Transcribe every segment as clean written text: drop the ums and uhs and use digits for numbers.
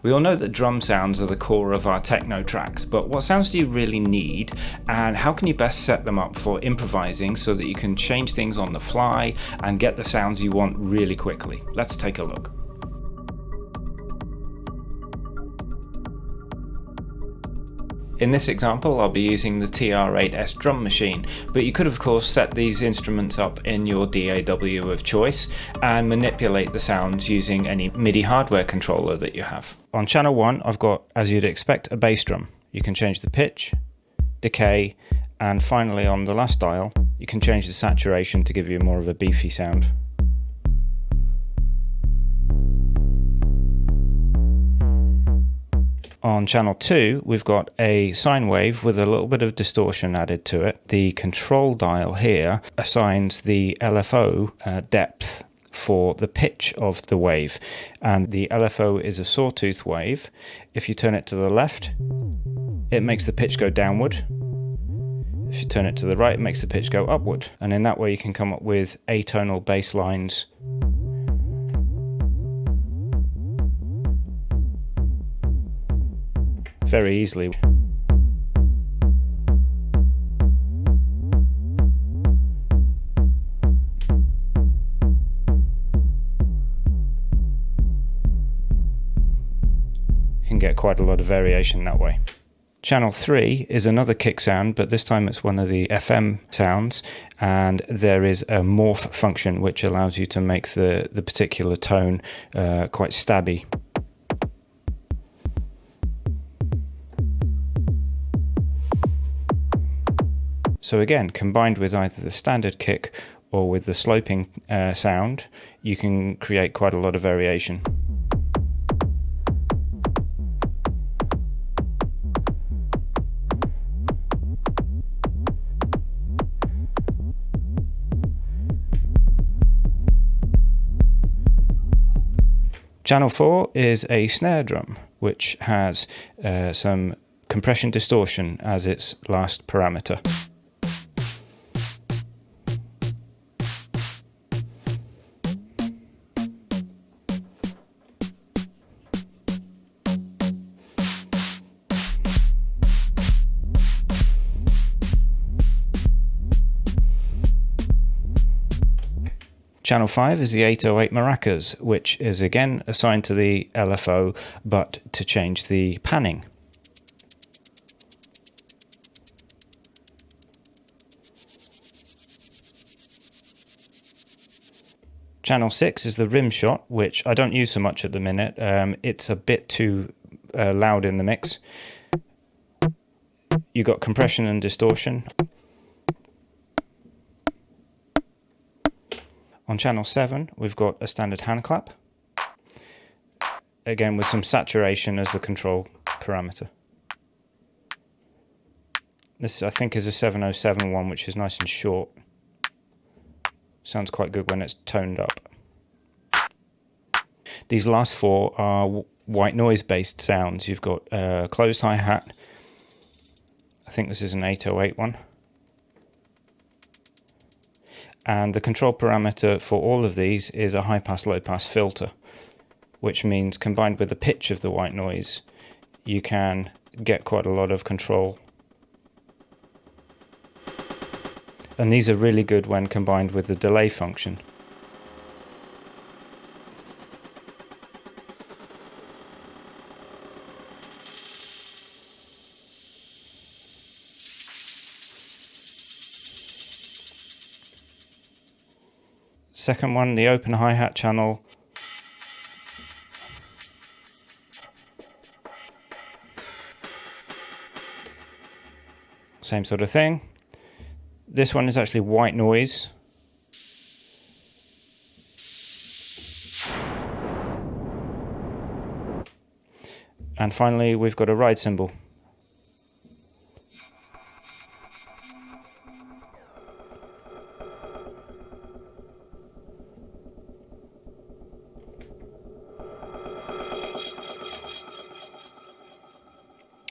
We all know that drum sounds are the core of our techno tracks, but what sounds do you really need, and how can you best set them up for improvising so that you can change things on the fly and get the sounds you want really quickly? Let's take a look. In this example, I'll be using the TR-8S drum machine, but you could of course set these instruments up in your DAW of choice and manipulate the sounds using any MIDI hardware controller that you have. On channel 1, I've got, as you'd expect, a bass drum. You can change the pitch, decay, and finally on the last dial, you can change the saturation to give you more of a beefy sound. On channel 2, we've got a sine wave with a little bit of distortion added to it. The control dial here assigns the LFO depth for the pitch of the wave, and the LFO is a sawtooth wave. If you turn it to the left, it makes the pitch go downward. If you turn it to the right, it makes the pitch go upward, and in that way you can come up with atonal bass lines very easily. You can get quite a lot of variation that way. Channel 3 is another kick sound, but this time it's one of the FM sounds, and there is a morph function which allows you to make the particular tone quite stabby. So again, combined with either the standard kick or with the sloping sound, you can create quite a lot of variation. Channel 4 is a snare drum, which has some compression distortion as its last parameter. Channel 5 is the 808 Maracas, which is again assigned to the LFO, but to change the panning. Channel 6 is the rim shot, which I don't use so much at the minute. It's a bit too loud in the mix. You've got compression and distortion. On channel 7, we've got a standard hand clap, again with some saturation as the control parameter. This I think is a 707 one, which is nice and short. Sounds quite good when it's toned up. These last 4 are white noise based sounds. You've got a closed hi-hat. I think this is an 808 one. And the control parameter for all of these is a high-pass, low-pass filter, which means combined with the pitch of the white noise, you can get quite a lot of control. And these are really good when combined with the delay function. Second one, the open hi-hat channel. Same sort of thing. This one is actually white noise. And finally, we've got a ride cymbal.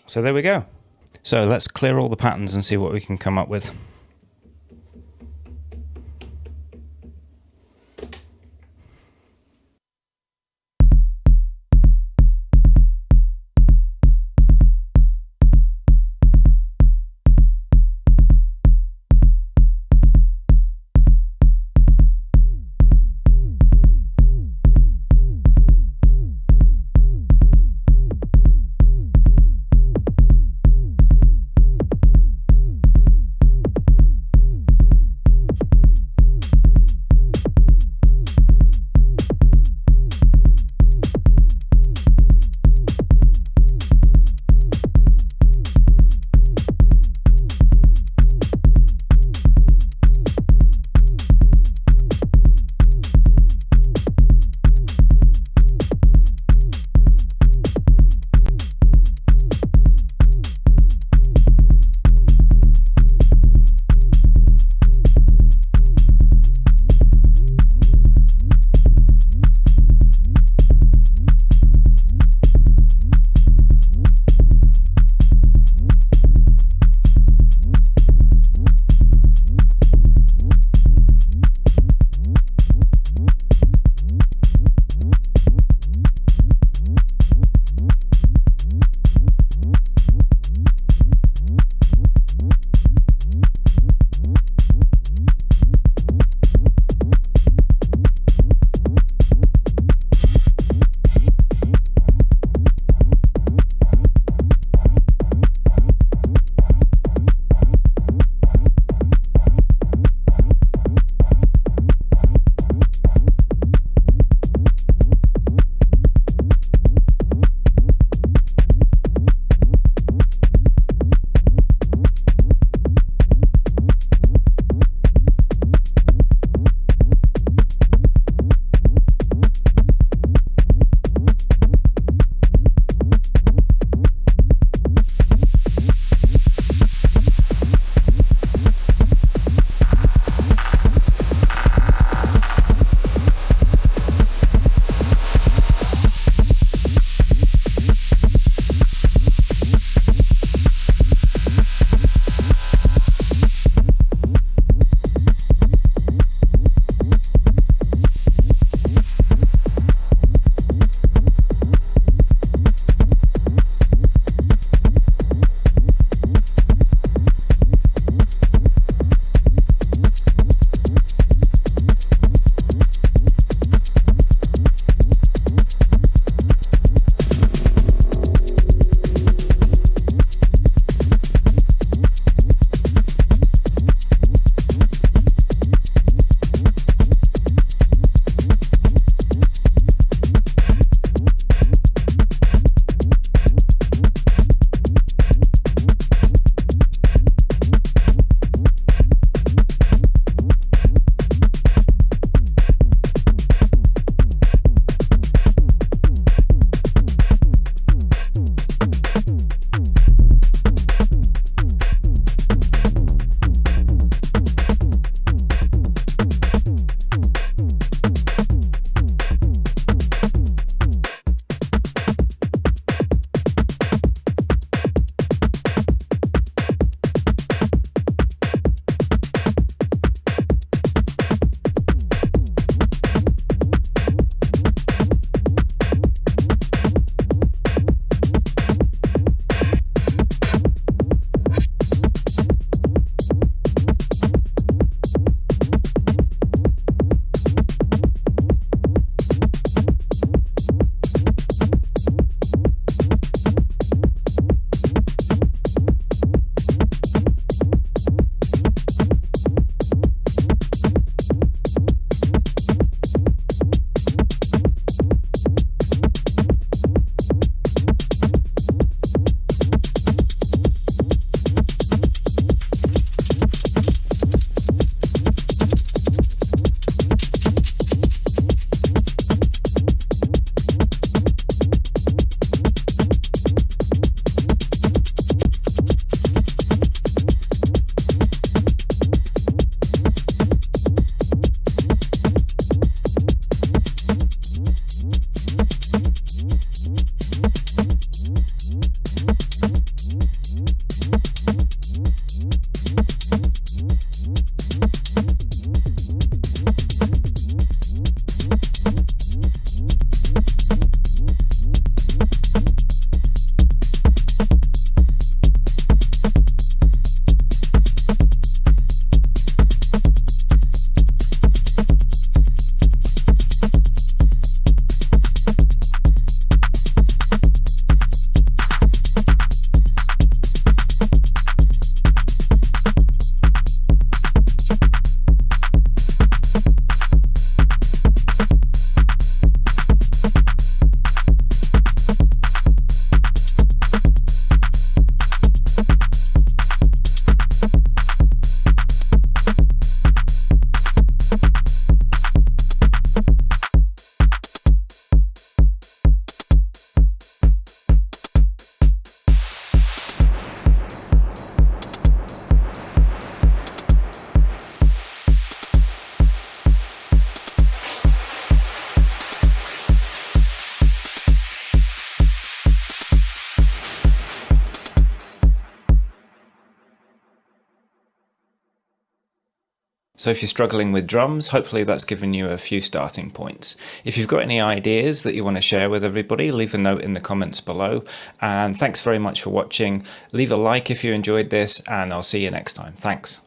So there we go. So let's clear all the patterns and see what we can come up with. So if you're struggling with drums, hopefully that's given you a few starting points. If you've got any ideas that you want to share with everybody, leave a note in the comments below. And thanks very much for watching. Leave a like if you enjoyed this, and I'll see you next time. Thanks.